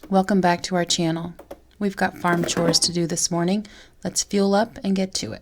Welcome back to our channel. We've got farm chores to do this morning. Let's fuel up and get to it.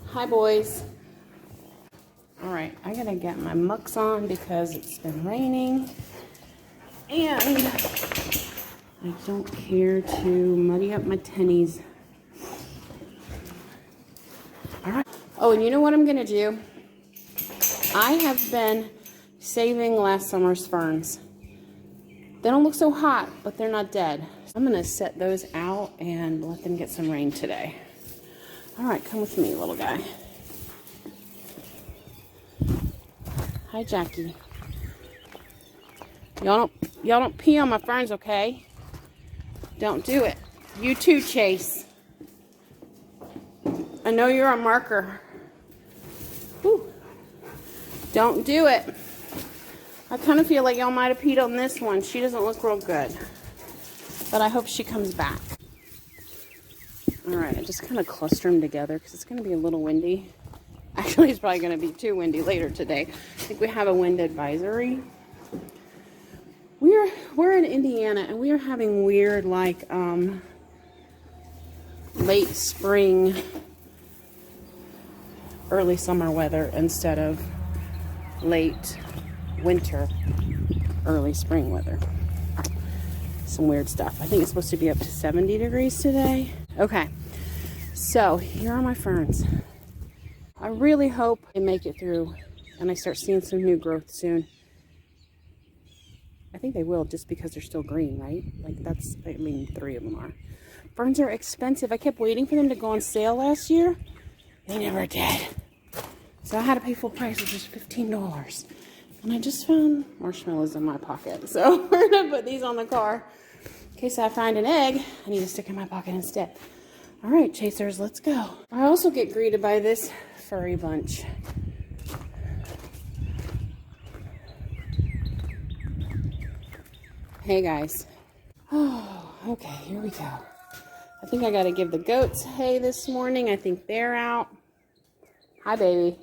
Hi boys. Alright, I gotta get my mucks on because it's been raining and I don't care to muddy up my tennies. Alright. Oh, and you know what I'm gonna do? I have been saving last summer's ferns. They don't look so hot, but they're not dead. I'm gonna set those out and let them get some rain today. Alright, come with me, little guy. Hi, Jackie. Y'all don't pee on my ferns, okay? Don't do it. You too, Chase. I know you're a marker. Whew. Don't do it. I kind of feel like y'all might have peed on this one. She doesn't look real good. But I hope she comes back. Alright, I just kind of cluster them together because it's going to be a little windy. Actually, it's probably going to be too windy later today. I think we have a wind advisory. We're in Indiana and we are having weird like late spring, early summer weather instead of late winter, early spring weather. Some weird stuff. I think it's supposed to be up to 70 degrees today. Okay, so here are my ferns. I really hope they make it through and I start seeing some new growth soon. I think they will just because they're still green, right? Like that's, I mean, 3 of them are. Ferns are expensive. I kept waiting for them to go on sale last year. They never did. So I had to pay full price, which is $15. And I just found marshmallows in my pocket. So we're gonna put these on the car. In case I find an egg, I need to stick in my pocket instead. All right, chasers, let's go. I also get greeted by this furry bunch. Hey guys. Oh, okay, here we go. I think I gotta give the goats hay this morning. I think they're out. Hi, baby.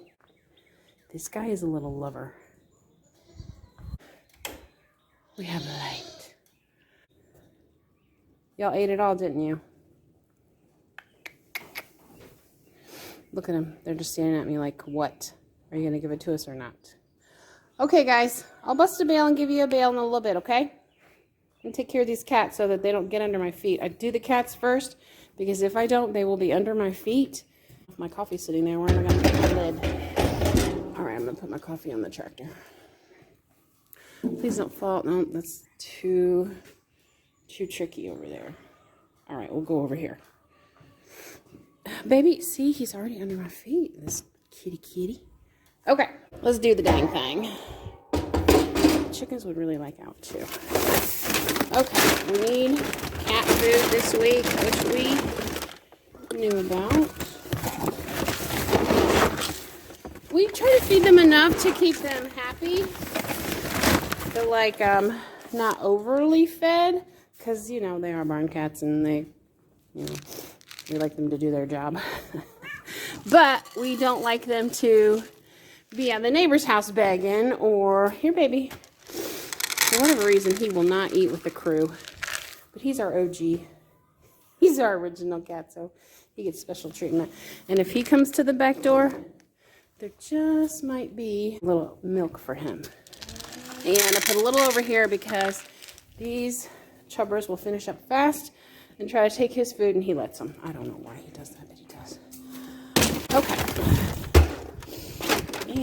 This guy is a little lover. We have light. Y'all ate it all, didn't you? Look at them. They're just staring at me like, what? Are you going to give it to us or not? Okay, guys. I'll bust a bail and give you a bail in a little bit, okay? And take care of these cats so that they don't get under my feet. I do the cats first because if I don't, they will be under my feet. My coffee's sitting there. Where am I going to put my lid? All right, I'm going to put my coffee on the tractor. Please don't fall. No, that's too tricky over there. All right, we'll go over here. Baby, see, he's already under my feet, this kitty. Okay, let's do the dang thing. Chickens would really like out too. Okay, we need cat food this week, which we knew about. We try to feed them enough to keep them happy, but like not overly fed, because you know they are barn cats and they, you know, we like them to do their job. But we don't like them to be at the neighbor's house begging or, here baby. For whatever reason, he will not eat with the crew. But he's our OG. He's our original cat, so he gets special treatment. And if he comes to the back door, there just might be a little milk for him. And I put a little over here because these chubbers will finish up fast and try to take his food, and he lets them. I don't know why he does that, but he does. Okay.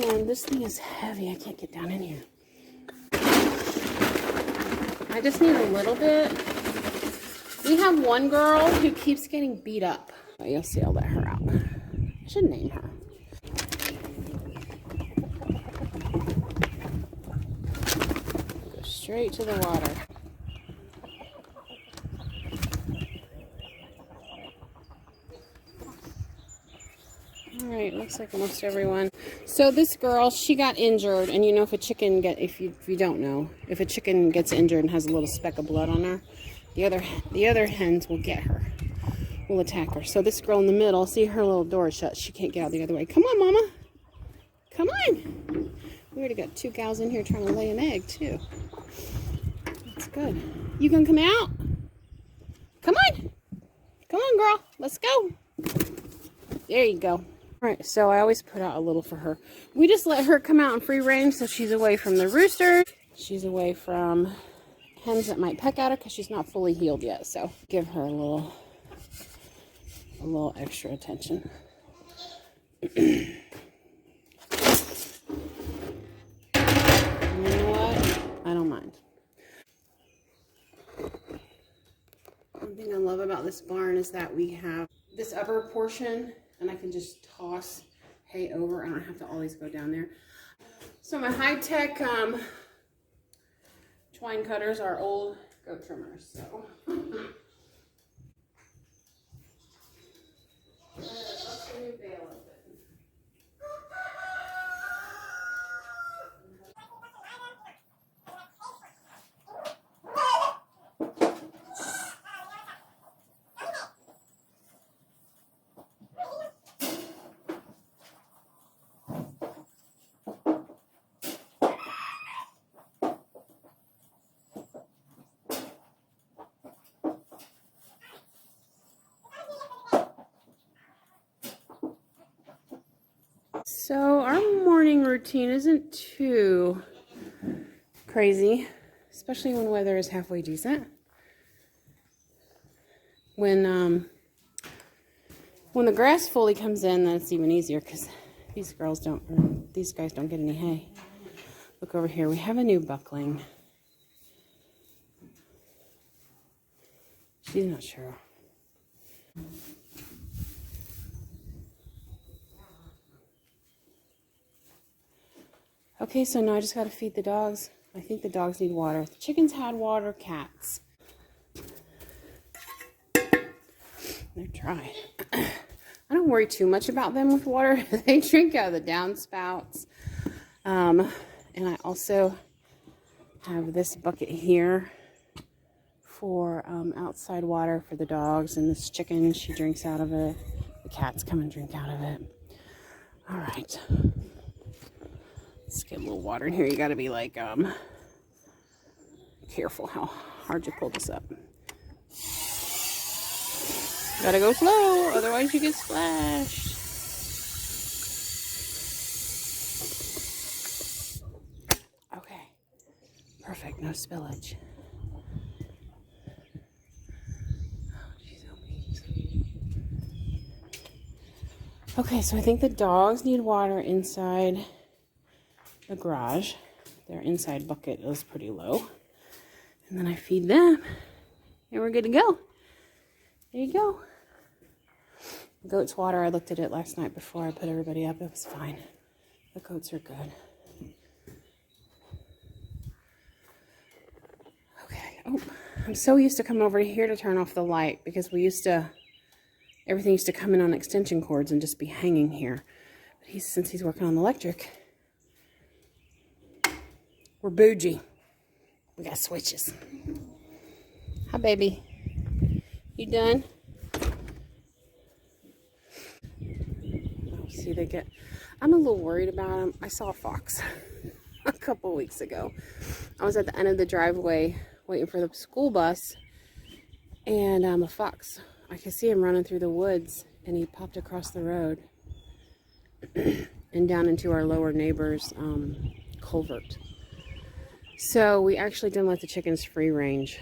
And this thing is heavy. I can't get down in here. I just need a little bit. We have one girl who keeps getting beat up. Oh, you'll see, I'll let her out. I should name her. Go straight to the water. Alright, looks like almost everyone. So this girl, she got injured, and you know if a chicken if you don't know, if a chicken gets injured and has a little speck of blood on her, the other hens will get her. Will attack her. So this girl in the middle, see her little door is shut. She can't get out the other way. Come on, Mama. Come on. We already got 2 cows in here trying to lay an egg, too. That's good. You gonna come out? Come on. Come on, girl. Let's go. There you go. All right, so I always put out a little for her. We just let her come out in free range so she's away from the rooster. She's away from hens that might peck at her because she's not fully healed yet. So give her a little extra attention. You know what? I don't mind. One thing I love about this barn is that we have this upper portion and I can just toss hay over. I don't have to always go down there. So my high-tech twine cutters are old goat trimmers. So that's the new bale of it. So our morning routine isn't too crazy, especially when weather is halfway decent. When the grass fully comes in, then it's even easier because these guys don't get any hay. Look over here, we have a new buckling. She's not sure. Okay, so now I just got to feed the dogs. I think the dogs need water. The chickens had water, cats. They're dry. I don't worry too much about them with water. They drink out of the downspouts. And I also have this bucket here for outside water for the dogs. And this chicken, she drinks out of it. The cats come and drink out of it. All right. Let's get a little water in here. You got to be like careful how hard you pull this up. Gotta go slow, otherwise you get splashed. Okay, perfect, no spillage. Oh, she's so mean. Okay, so I think the dogs need water inside the garage. Their inside bucket is pretty low. And then I feed them, and we're good to go. There you go. Goat's water, I looked at it last night before I put everybody up. It was fine. The goats are good. Okay. Oh, I'm so used to coming over here to turn off the light because everything used to come in on extension cords and just be hanging here. But since he's working on electric, we're bougie. We got switches. Hi, baby. You done? Oh, see, I'm a little worried about them. I saw a fox a couple weeks ago. I was at the end of the driveway waiting for the school bus, and a fox. I could see him running through the woods, and he popped across the road and down into our lower neighbor's culvert. So we actually didn't let the chickens free range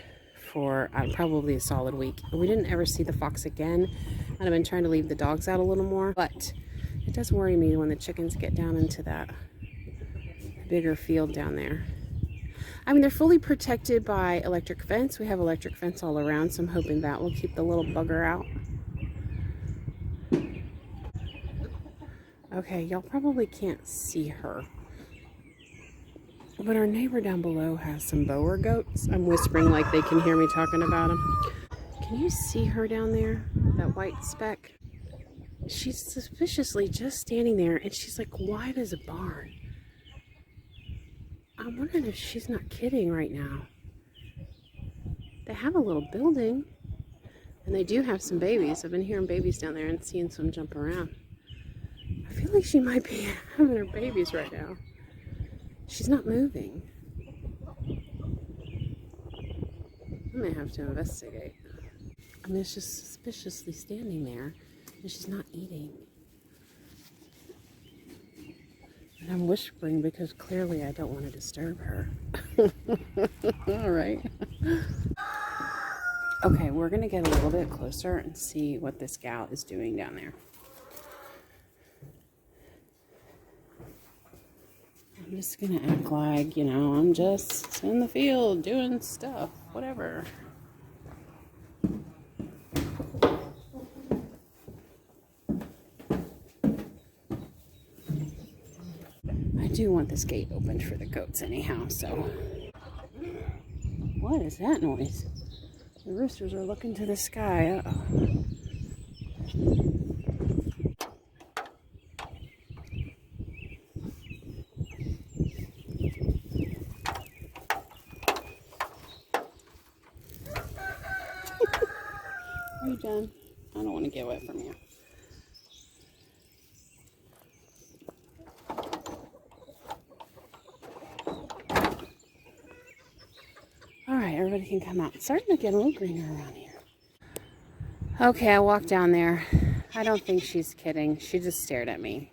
for probably a solid week. We didn't ever see the fox again, and I've been trying to leave the dogs out a little more, but it does worry me when the chickens get down into that bigger field down there. I mean, they're fully protected by electric fence. We have electric fence all around, so I'm hoping that will keep the little bugger out. Okay, y'all probably can't see her, but our neighbor down below has some Boer goats. I'm whispering like they can hear me talking about them. Can you see her down there? That white speck? She's suspiciously just standing there, and she's like wide as a barn. I'm wondering if she's not kidding right now. They have a little building, and they do have some babies. I've been hearing babies down there and seeing some jump around. I feel like she might be having her babies right now. She's not moving. I may have to investigate. I mean, it's just suspiciously standing there, and she's not eating. And I'm whispering because clearly I don't want to disturb her. All right. Okay, we're going to get a little bit closer and see what this gal is doing down there. I'm just going to act like, you know, I'm just in the field doing stuff, whatever. I do want this gate opened for the goats anyhow, so. What is that noise? The roosters are looking to the sky. Uh-oh. Are you done? I don't want to get wet from you. Alright, everybody can come out. It's starting to get a little greener around here. Okay, I walked down there. I don't think she's kidding. She just stared at me.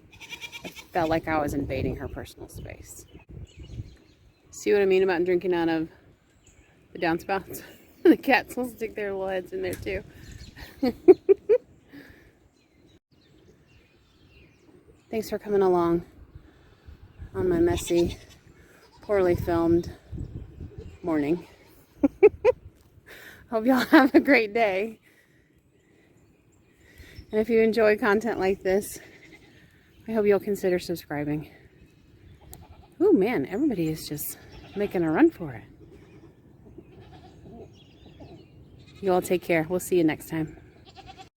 I felt like I was invading her personal space. See what I mean about drinking out of the downspouts? The cats will stick their little heads in there too. Thanks for coming along on my messy, poorly filmed morning. Hope y'all have a great day. And if you enjoy content like this, I hope you'll consider subscribing. Oh man, everybody is just making a run for it. You all take care. We'll see you next time.